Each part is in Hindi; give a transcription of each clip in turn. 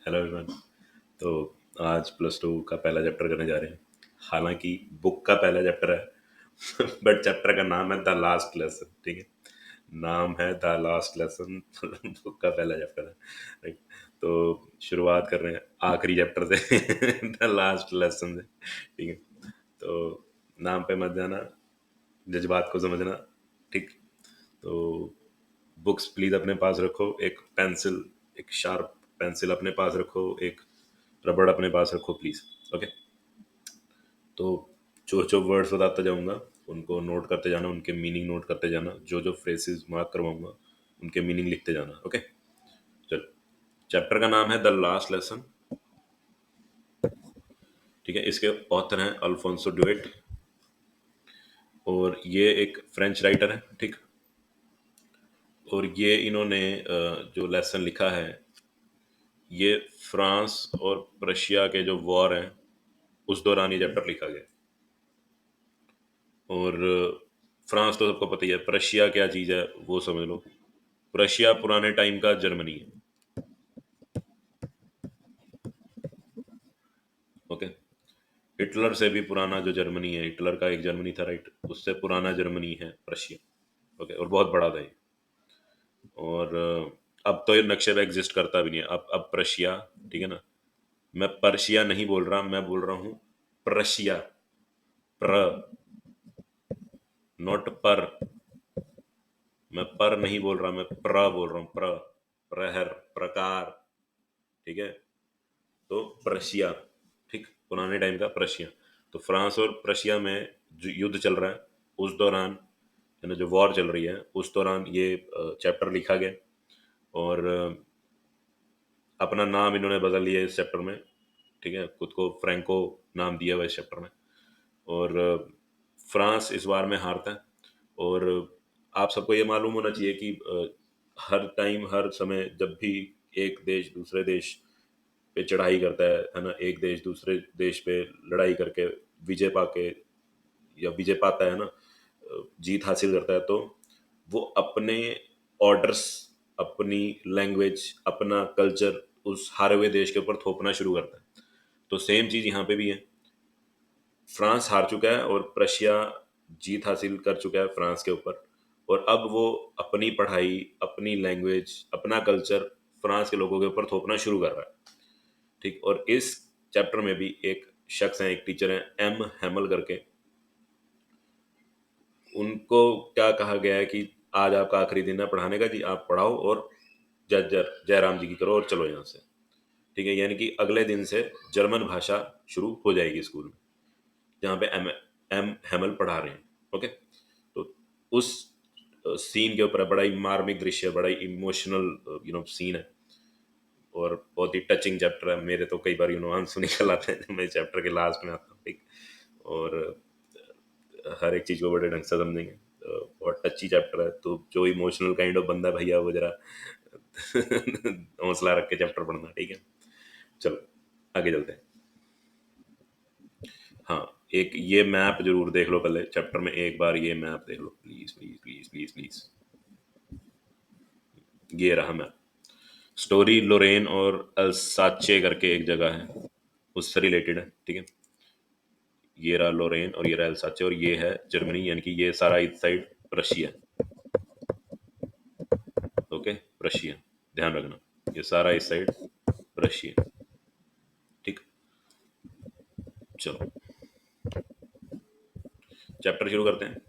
Hello everyone. तो आज प्लस टू का पहला चैप्टर करने जा रहे हैं। हालांकि बुक का पहला चैप्टर है बट चैप्टर का नाम है द लास्ट लेसन। ठीक है, नाम है द लास्ट लेसन बुक का पहला चैप्टर है। राइट, तो शुरुआत कर रहे हैं आखिरी चैप्टर से द लास्ट लेसन से। ठीक है, तो नाम पे मत जाना, जज्बात को समझना। ठीक, तो बुक्स प्लीज अपने पास रखो, एक पेंसिल, एक शार्प पेंसिल अपने पास रखो, एक रबड़ अपने पास रखो प्लीज। ओके, तो जो जो वर्ड्स बताता जाऊंगा उनको नोट करते जाना, उनके मीनिंग नोट करते जाना, जो जो फ्रेजेस मार्क करवाऊंगा उनके मीनिंग लिखते जाना। ओके, चलो। चैप्टर का नाम है द लास्ट लेसन। ठीक है, इसके ऑथर हैं अल्फोंसो ड्यूएट और ये एक फ्रेंच राइटर है। ठीक, और ये इन्होंने जो लेसन लिखा है ये फ्रांस और रशिया के जो वॉर हैं उस दौरान ये चैप्टर लिखा गया। और फ्रांस तो सबको पता ही है, रशिया क्या चीज़ है वो समझ लो। रशिया पुराने टाइम का जर्मनी है। ओके, हिटलर से भी पुराना जो जर्मनी है, हिटलर का एक जर्मनी था, राइट, उससे पुराना जर्मनी है रशिया। ओके, और बहुत बड़ा था ये। और अब तो ये नक्शे पे एग्जिस्ट करता भी नहीं है। अब रशिया, ठीक है ना, मैं पर्शिया नहीं बोल रहा, मैं बोल रहा हूँ प्रशिया। प्र, नॉट पर। मैं पर नहीं बोल रहा, मैं प्र बोल रहा हूँ। प्रहर, प्रकार। ठीक है, तो प्रशिया। ठीक, पुराने टाइम का प्रशिया। तो फ्रांस और प्रशिया में जो युद्ध चल रहा है उस दौरान, है ना, जो वॉर चल रही है उस दौरान ये चैप्टर लिखा गया। और अपना नाम इन्होंने बदल लिया इस चैप्टर में। ठीक है, खुद को फ्रैंको नाम दिया हुआ इस चैप्टर में। और फ्रांस इस बार में हारता है। और आप सबको ये मालूम होना चाहिए कि हर टाइम, हर समय जब भी एक देश दूसरे देश पे चढ़ाई करता है ना, एक देश दूसरे देश पे लड़ाई करके विजय पाके या विजय पाता है ना, जीत हासिल करता है, तो वो अपने ऑर्डर्स, अपनी लैंग्वेज, अपना कल्चर उस हारे हुए देश के ऊपर थोपना शुरू करता है। तो सेम चीज यहाँ पे भी है। फ्रांस हार चुका है और प्रशिया जीत हासिल कर चुका है फ्रांस के ऊपर। और अब वो अपनी पढ़ाई, अपनी लैंग्वेज, अपना कल्चर फ्रांस के लोगों के ऊपर थोपना शुरू कर रहा है। ठीक, और इस चैप्टर में भी एक शख्स है, एक टीचर है, एम हैमल करके। उनको क्या कहा गया है कि आज आपका आखिरी दिन है पढ़ाने का जी, आप पढ़ाओ और जय जय जयराम जी की करो और चलो यहाँ से। ठीक है, यानी कि अगले दिन से जर्मन भाषा शुरू हो जाएगी स्कूल में, जहाँ पे एम एम हैमल पढ़ा रहे हैं। ओके, तो उस सीन के ऊपर बड़ा ही मार्मिक दृश्य, बड़ा ही इमोशनल सीन है। और बहुत ही टचिंग चैप्टर है। मेरे तो कई बार आंसू निकल आते हैं जब मैं चैप्टर के लास्ट में आता हूँ। ठीक, और हर एक चीज को बड़े ढंग से समझेंगे। बहुत टची चैप्टर है, तो जो इमोशनल काइंड ऑफ बंदा है भैया वो जरा हौसला रख के चैप्टर पढ़ना। ठीक है, चलो आगे चलते हैं। हाँ, एक ये मैप जरूर देख लो पहले चैप्टर में, एक बार ये मैप देख लो please please please please please. ये रहा मैप। स्टोरी लोरेन और अल्साचे करके एक जगह है, उससे रिलेटेड है। ठीक है, ये रहा लोरेन और ये रहा अल्साचे और ये है जर्मनी, यानी कि ये सारा इस साइड रशिया। ओके, रशिया, ध्यान रखना, ये सारा इस साइड रशिया। ठीक, चलो चैप्टर शुरू करते हैं।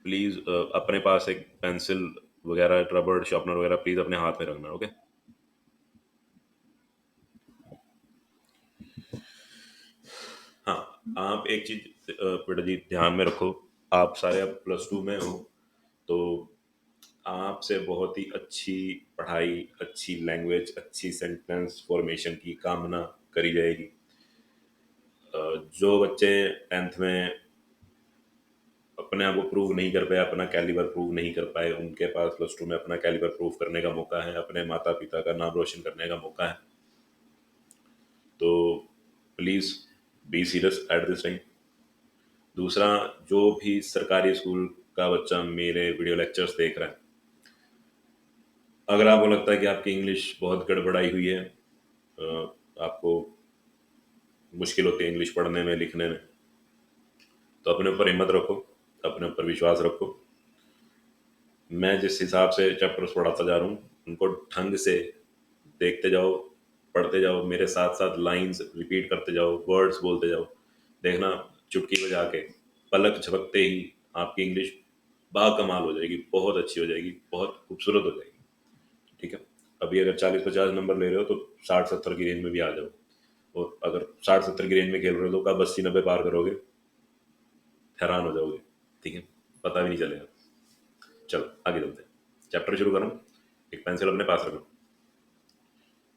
प्लीज अपने पास एक पेंसिल वगैरह, रबड़, शार्पनर वगैरह प्लीज अपने हाथ में रखना। ओके, हाँ, आप एक चीज बेटा जी ध्यान में रखो। आप सारे अब प्लस टू में हो, तो आपसे बहुत ही अच्छी पढ़ाई, अच्छी लैंग्वेज, अच्छी सेंटेंस फॉर्मेशन की कामना करी जाएगी। जो बच्चे टेंथ में अपने आप को प्रूव नहीं कर पाए, अपना कैलिबर प्रूव नहीं कर पाए, उनके पास प्लस टू में अपना कैलिबर प्रूव करने का मौका है, अपने माता पिता का नाम रोशन करने का मौका है। तो please be serious at this time. दूसरा, जो भी सरकारी स्कूल का बच्चा मेरे वीडियो लेक्चर्स देख रहा है, अगर आपको लगता है कि आपकी इंग्लिश बहुत गड़बड़ाई हुई है, आपको मुश्किल होती है इंग्लिश पढ़ने में, लिखने में, तो अपने ऊपर हिम्मत रखो, अपने ऊपर विश्वास रखो। मैं जिस हिसाब से चैप्टर्स पढ़ाता जा रहा हूँ उनको ढंग से देखते जाओ, पढ़ते जाओ, मेरे साथ साथ लाइंस रिपीट करते जाओ, वर्ड्स बोलते जाओ। देखना चुटकी बजा के, पलक झपकते ही आपकी इंग्लिश बाकमाल हो जाएगी, बहुत अच्छी हो जाएगी, बहुत खूबसूरत हो जाएगी। ठीक है, अभी अगर 40-50 नंबर ले रहे हो तो 60-70 की रेंज में भी आ जाओ, और अगर 60-70 की रेंज में खेल रहे हो तो कब 80-90 पार करोगे, हैरान हो जाओगे। ठीक है, पता भी नहीं चलेगा। चलो आगे चलते हैं, चैप्टर शुरू करो। एक पेंसिल अपने पास रखो।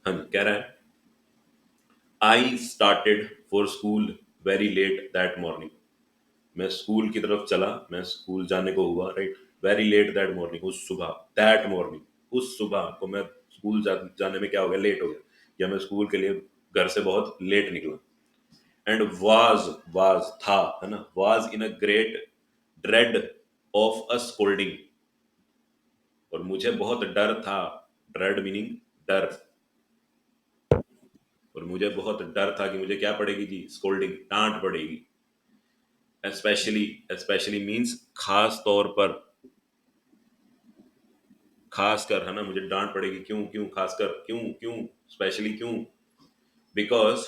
हाँ जी, कह रहा है I started for school very let that morning. मैं स्कूल की तरफ चला, मैं स्कूल जाने को हुआ, right. Very let that morning, उस सुबह, दैट मॉर्निंग, उस सुबह को मैं स्कूल जाने में क्या हो गया, लेट हो गया, या मैं स्कूल के लिए घर से बहुत लेट निकला। एंड वाज था, है ना, was in a great dread of a scolding, और मुझे बहुत डर था, ड्रेड मीनिंग डर, और मुझे बहुत डर था कि मुझे क्या पड़ेगी जी, स्कोल्डिंग, डांट पड़ेगी। स्पेशली, स्पेशली मीन्स खास तौर पर, खासकर, है ना, मुझे डांट पड़ेगी, क्यों क्यों, खासकर क्यों क्यों, स्पेशली क्यों, बिकॉज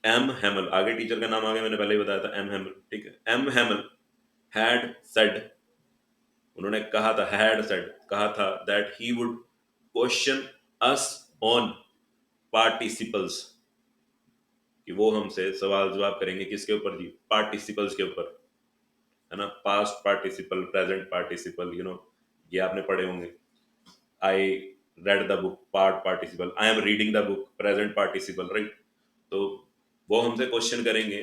एम हेमल, आगे टीचर का नाम आ गया, मैंने पहले ही बताया था, एम हेमल, ठीक है। एम हेमल हैड सेड, उन्होंने कहा था, हैड सेड, कहा था, that he would question us on participles, कि वो हमसे सवाल जवाब करेंगे, किसके ऊपर जी, पार्टिसिपल्स के ऊपर, है ना, पास्ट पार्टिसिपल, प्रेजेंट पार्टिसिपल, ये आपने पढ़े होंगे। I read the book, part participle, I am reading the book, present participle, right. तो वो हमसे क्वेश्चन करेंगे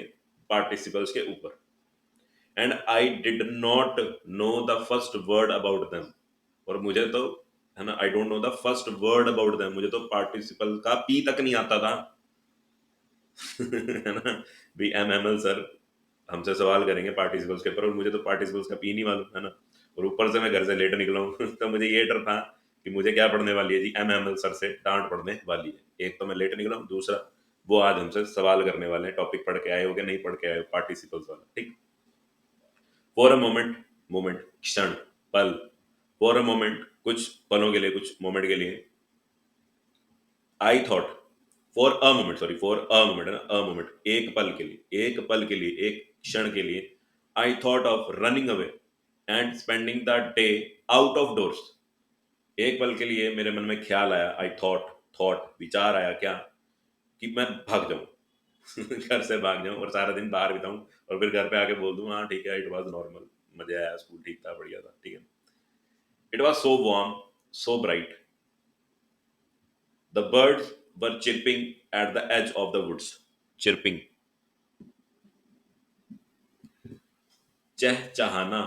पार्टिसिपल्स के ऊपर। And I did not know the first word about them, और मुझे तो, है ना, I don't know the first word about them, मुझे तो पार्टिसिपल का पी तक नहीं आता था। है ना, भी एम एम एल सर हमसे सवाल करेंगे पार्टिसिपल्स के ऊपर, और मुझे तो पार्टिसिपल्स का पी नहीं मालूम, है ना, और ऊपर से मैं घर से लेट निकला हूँ। तो मुझे ये डर था कि मुझे क्या पढ़ने वाली है जी, एम एम एल सर से डांट पड़ने वाली है। एक तो मैं लेट निकला हूँ, दूसरा वो आज हमसे सवाल करने वाले हैं, टॉपिक पढ़ के आए हो कि नहीं पढ़ के आए हो, पार्टिसिपल्स वाला, ठीक। फॉर अ मोमेंट, मोमेंट क्षण, पल, फॉर अ मोमेंट कुछ पलों के लिए, कुछ मोमेंट के लिए, I thought, for a moment, sorry, for a moment, है ना, अ मोमेंट, एक पल के लिए, एक पल के लिए, एक क्षण के लिए, I thought of running away and spending the day out of doors. एक पल के लिए मेरे मन में ख्याल आया, आई थॉट, थॉट विचार आया क्या, कि मैं भाग जाऊं, घर से भाग जाऊं और सारा दिन बाहर बिताऊं, और फिर घर पे आके बोल दूं, हाँ ठीक है, इट वाज नॉर्मल, मजा आया, स्कूल ठीक था, बढ़िया था, ठीक है। It was so warm, so bright, the birds were chirping at the edge of the woods, chirping, चहचहाना,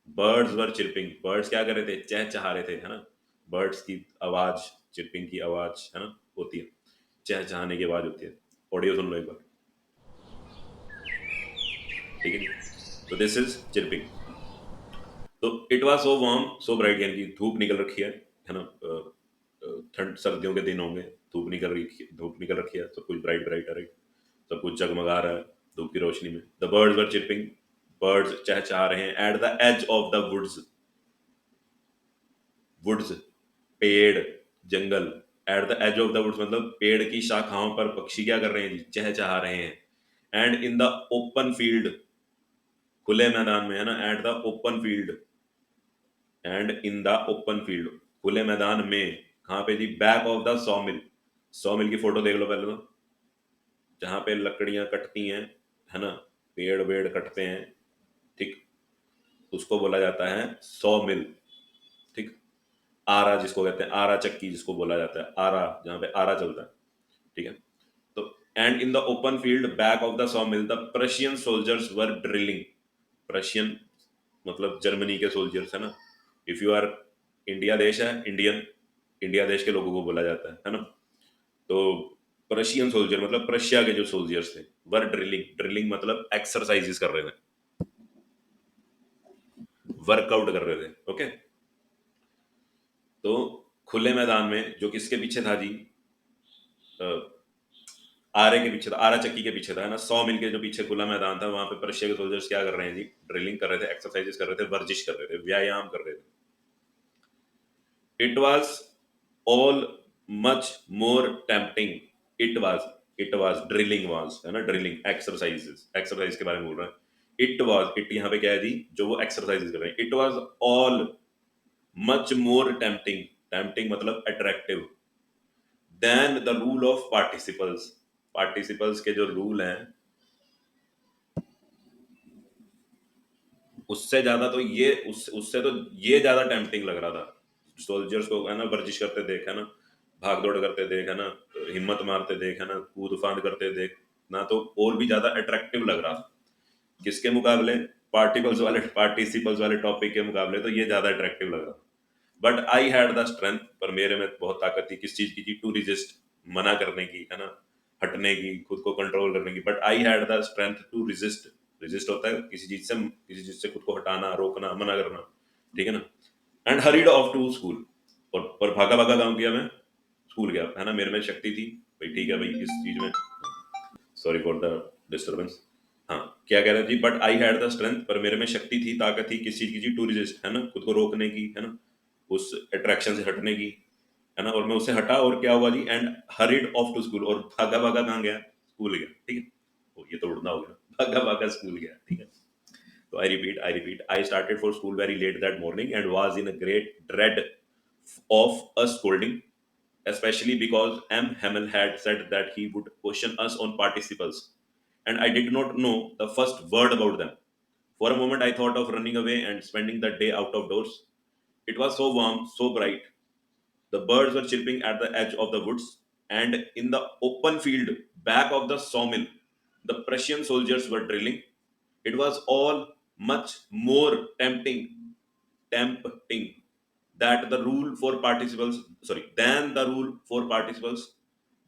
बर्ड्स वर चिरपिंग, बर्ड्स क्या कर रहे थे, चहचहा रहे थे, है ना, बर्ड्स की आवाज, चिरपिंग की आवाज, है ना, होती है, चहचहाने की आवाज होती है। ऑडियो सुन लो एक बार, ठीक है। तो दिस इज चिरपिंग। तो it was so warm so bright, यानी कि धूप निकल रखी है ना, ठंड, सर्दियों के दिन होंगे, धूप निकल रही, धूप निकल रखी है, सब कुछ ब्राइट ब्राइट है, राइट, सब कुछ जगमगा रहा है धूप की रोशनी में। The birds were chirping, birds चहचहा रहे हैं, at the edge of the woods, woods पेड़, जंगल, at the edge of the woods मतलब पेड़ की शाखाओं पर पक्षी क्या कर रहे हैं जी, चहचहा रहे हैं। And in the open field, खुले मैदान में, है ना, at the open field, and in the open field, खुले मैदान में, कहाँ पे जी, back of the sawmill, sawmill की फोटो देख लो पहले तो, जहाँ पे लकड़ियां कटती हैं, है ना, पेड़ वेड़ कटते हैं, ठीक, उसको बोला जाता है सॉमिल, ठीक। आरा जिसको कहते हैं, आरा चक्की जिसको बोला जाता है, आरा, जहाँ पे आरा चलता है, ठीक है। तो and in the open field back of the सॉमिल the Prussian soldiers were drilling, Prussian मतलब जर्मनी के सोल्जर्स, है ना, इफ यू आर, इंडिया देश है, इंडियन, इंडिया देश के लोगों को बोला जाता है ना, तो प्रशियन सोल्जर मतलब प्रशिया के जो सोल्जर्स थे, वर ड्रिलिंग, ड्रिलिंग मतलब एक्सरसाइजेस कर रहे थे, वर्कआउट कर रहे थे, ओके। तो खुले मैदान में, जो किसके पीछे था जी, आरे के पीछे था, आरा चक्की के पीछे था, है ना, 100 मील के जो पीछे खुला मैदान था, वहां पे प्रशिया के सोल्जर्स क्या कर रहे हैं जी, ड्रिलिंग कर रहे थे, एक्सरसाइजेस कर रहे थे, वर्जिश कर रहे थे, व्यायाम कर रहे थे. It was all much more tempting. It was it was drilling was, है ना, ड्रिलिंग एक्सरसाइजेस, एक्सरसाइज के बारे में बोल रहा है. इट वॉज, इट यहाँ पे क्या है जी, जो वो एक्सरसाइजेस कर रहे हैं. It was all much more tempting, tempting मतलब attractive, then the rule of participles. Participles के जो रूल हैं उससे ज्यादा तो ये उससे तो ये ज्यादा टेम्पटिंग लग रहा था. सोल्जर्स को, है ना, वर्जिश करते देख, है ना, भाग दौड़ करते देख, है ना, हिम्मत मारते देख, है ना, कूद फांद करते देख ना, तो और भी ज्यादा अट्रैक्टिव लग रहा था. किसके मुकाबले? पार्टिसिपल्स वाले टॉपिक के मुकाबले तो ये ज्यादा अट्रैक्टिव लग रहा. But I had the strength, पर मेरे में बहुत ताकत थी. किस चीज की? टू रिजिस्ट, मना करने की, है ना, हटने की, खुद को कंट्रोल करने की. But I had the strength to resist. Resist होता है किसी चीज से खुद को हटाना, रोकना, मना करना, ठीक है ना. And hurried off to school, और भागा भागा काम किया, मैं स्कूल गया, है ना. मेरे में शक्ति थी भाई, ठीक है भाई, इस चीज में. Sorry for the disturbance. हाँ, क्या कह रहे हैं जी, but I had the strength, पर मेरे में शक्ति थी, ताकत थी, किस चीज की जी, टू रिजिस्ट, है ना, खुद को रोकने की, है ना, उस अट्रैक्शन से हटने की, है ना. और मैं उससे हटा, और क्या हुआ जी, and hurried off to school, और भागा भागा कहाँ गया? स्कूल गया, ठीक है. तो ये तो उड़ना हो गया, भागा भागा स्कूल गया, ठीक है. तो I repeat, I started for school very let that morning and was in a great dread of a scolding, especially because M. Hamill had said that he would question us on participles, and I did not know the first word about them. For a moment, I thought of running away and spending the day out of doors. It was so warm, so bright. The birds were chirping at the edge of the woods, and in the open field back of the sawmill, the Prussian soldiers were drilling. It was all much more tempting that the rule for participles, sorry, than the rule for participles.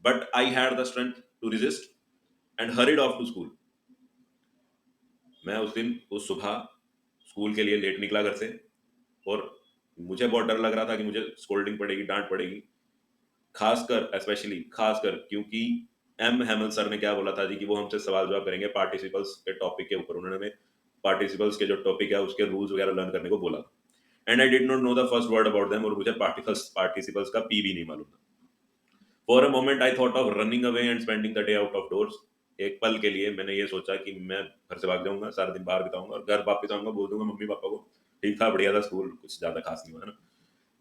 But I had the strength to resist and hurried off to school. मैं उस दिन, उस सुबह स्कूल के लिए लेट निकला घर से, और मुझे बहुत डर लग रहा था कि मुझे स्कोल्डिंग पड़ेगी, डांट पड़ेगी, खासकर क्योंकि एम हेमल सर ने क्या बोला था जी, कि वो हमसे सवाल जवाब करेंगे पार्टिसिपल्स के टॉपिक के ऊपर. उन्होंने हमें पार्टिसिपल्स के जो टॉपिक है उसके रूल्स वगैरह लर्न करने को बोला. And I did not know the first word about them, और मुझे पार्टिसिपल्स का पी भी नहीं मालूम था. For a moment I thought of running away and spending the day out of doors. एक पल के लिए मैंने ये सोचा कि मैं घर से भाग जाऊंगा, सारा दिन बाहर बिताऊंगा, और घर वापस आऊंगा, बोल दूंगा मम्मी पापा को ठीक था, बढ़िया था स्कूल, कुछ ज्यादा खास नहीं हुआ, है ना.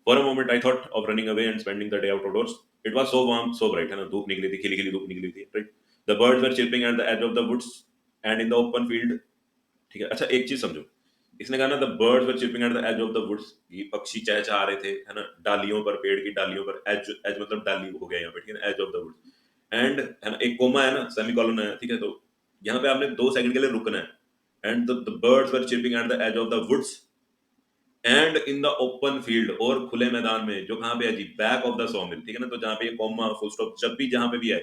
For a moment I thought of running away and spending the day out of doors. It was so warm, so bright, है ना, धूप निकली थी, खिली खिली धूप निकली थी, right. The birds were chirping at the edge of the woods and in the open field. ठीक है. अच्छा, एक चीज समझो, इसने कहा ना, the birds were chirping at the edge of the woods, ये पक्षी चहचहा रहे थे, है ना, डालियों पर, पेड़ की डालियों पर. एज, एज मतलब डाली हो गया यहाँ पे, ठीक है ना, edge of the woods. And, है ना, एक कोमा है ना, सेमीकोलन है, ठीक है. तो यहाँ पे आपने 2 सेकंड के लिए रुकना है. And the birds were chirping at the edge of the woods and in the open field, और खुले मैदान में, जो कहाँ पे है जी, बैक ऑफ द सॉमिल, ठीक है ना. तो जहाँ पे ये कॉमा, फुल स्टॉप, जब भी जहाँ पे भी है,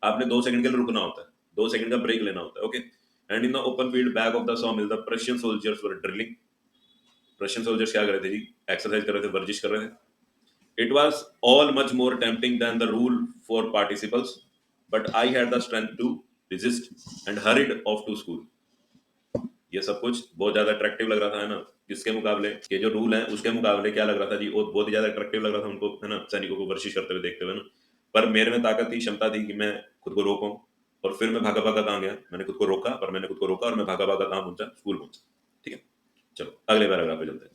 आपने 2 सेकंड के लिए रुकना होता है, 2 सेकंड का ब्रेक लेना होता है, okay. And in the open field back of the सॉमिल the Prussian soldiers were drilling. Prussian soldiers क्या कर रहे थे जी? एक्सरसाइज कर रहे थे, वर्जिश कर रहे थे. It was all much more tempting than the rule for participles, but I had the strength to resist and hurried off to school. ये सब कुछ बहुत ज्यादा अट्रैक्टिव लग रहा था, है ना. किसके मुकाबले? के जो रूल है उसके मुकाबले क्या लग रहा था जी, वो बहुत ही ज्यादा अट्रैक्टिव लग रहा था उनको, है ना, सैनिकों को वर्जिश करते हुए देखते हुए ना. पर मेरे में ताकत थी, क्षमता थी कि मैं खुद को रोकूं. और फिर मैं भागा भागा कहाँ गया? मैंने खुद को रोका, और मैं भागा भागा कहाँ पहुंचा? स्कूल पहुंचा. ठीक है. चलो अगले पैराग्राफ पे चलते हैं.